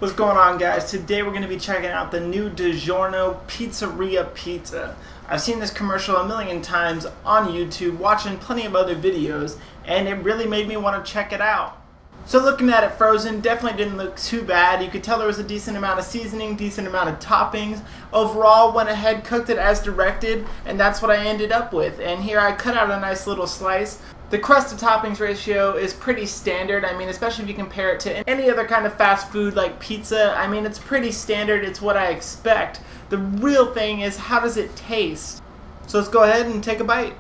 What's going on, guys? Today we're going to be checking out the new Digiorno Pizzeria pizza. I've seen this commercial a million times on YouTube, watching plenty of other videos, and it really made me want to check it out. So looking at it frozen, definitely didn't look too bad. You could tell there was a decent amount of seasoning, decent amount of toppings. Overall, went ahead, cooked it as directed, and that's what I ended up with. And here I cut out a nice little slice. The crust to toppings ratio is pretty standard. I mean, especially if you compare it to any other kind of fast food like pizza. I mean, it's pretty standard. It's what I expect. The real thing is, how does it taste? So let's go ahead and take a bite.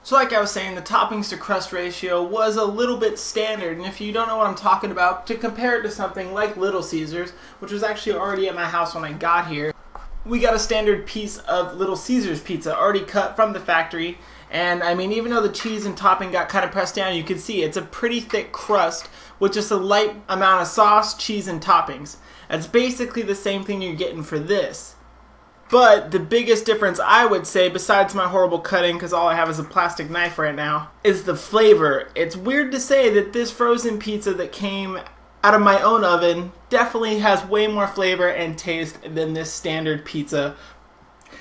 So like I was saying, the toppings to crust ratio was a little bit standard, and if you don't know what I'm talking about, to compare it to something like Little Caesars, which was actually already at my house when I got here, we got a standard piece of Little Caesars pizza already cut from the factory, and I mean, even though the cheese and topping got kind of pressed down, you can see it's a pretty thick crust with just a light amount of sauce, cheese, and toppings. That's basically the same thing you're getting for this. But the biggest difference, I would say, besides my horrible cutting, because all I have is a plastic knife right now, is the flavor. It's weird to say that this frozen pizza that came out of my own oven definitely has way more flavor and taste than this standard pizza.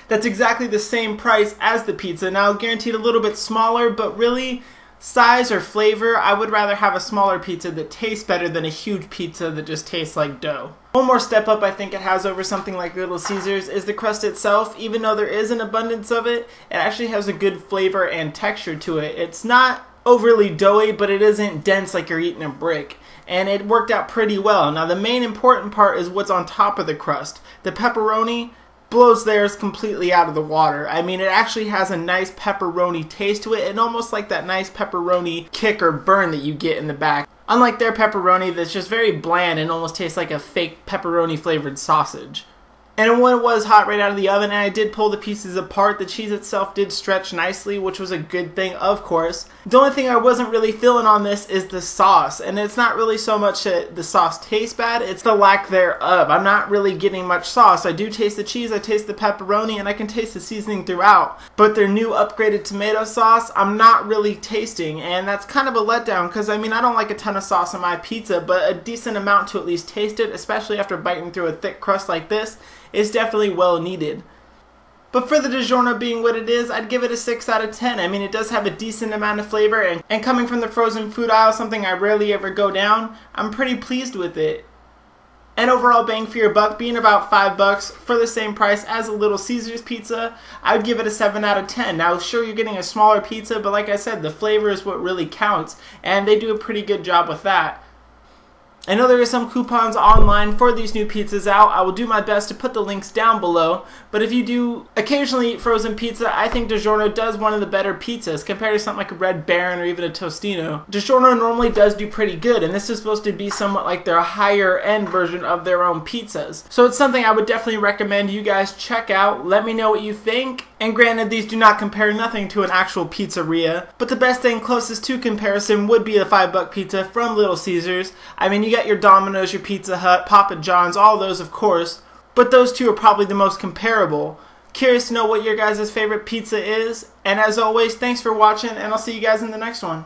That's exactly the same price as the pizza. Now, guaranteed a little bit smaller, but really, size or flavor, I would rather have a smaller pizza that tastes better than a huge pizza that just tastes like dough. One more step up I think it has over something like Little Caesars is the crust itself. Even though there is an abundance of it, it actually has a good flavor and texture to it. It's not overly doughy, but it isn't dense like you're eating a brick. And it worked out pretty well. Now the main important part is what's on top of the crust. The pepperoni blows theirs completely out of the water. I mean, it actually has a nice pepperoni taste to it, and almost like that nice pepperoni kick or burn that you get in the back. Unlike their pepperoni that's just very bland and almost tastes like a fake pepperoni flavored sausage. And when it was hot right out of the oven and I did pull the pieces apart, the cheese itself did stretch nicely, which was a good thing, of course. The only thing I wasn't really feeling on this is the sauce, and it's not really so much that the sauce tastes bad, it's the lack thereof. I'm not really getting much sauce. I do taste the cheese, I taste the pepperoni, and I can taste the seasoning throughout. But their new upgraded tomato sauce, I'm not really tasting, and that's kind of a letdown, because I mean, I don't like a ton of sauce on my pizza, but a decent amount to at least taste it, especially after biting through a thick crust like this, is definitely well needed. But for the Digiorno being what it is, I'd give it a 6 out of 10. I mean, it does have a decent amount of flavor, and coming from the frozen food aisle, something I rarely ever go down, I'm pretty pleased with it. And overall bang for your buck, being about $5 for the same price as a Little Caesars pizza, I would give it a 7 out of 10. Now, sure, you're getting a smaller pizza, but like I said, the flavor is what really counts, and they do a pretty good job with that. I know there are some coupons online for these new pizzas out. I will do my best to put the links down below. But if you do occasionally eat frozen pizza, I think Digiorno does one of the better pizzas compared to something like a Red Baron or even a Tostino. Digiorno normally does do pretty good, and this is supposed to be somewhat like their higher end version of their own pizzas. So it's something I would definitely recommend you guys check out. Let me know what you think. And granted, these do not compare nothing to an actual pizzeria, but the best thing closest to comparison would be the $5 pizza from Little Caesars. I mean, you got your Domino's, your Pizza Hut, Papa John's, all those of course, but those two are probably the most comparable. Curious to know what your guys' favorite pizza is, and as always, thanks for watching, and I'll see you guys in the next one.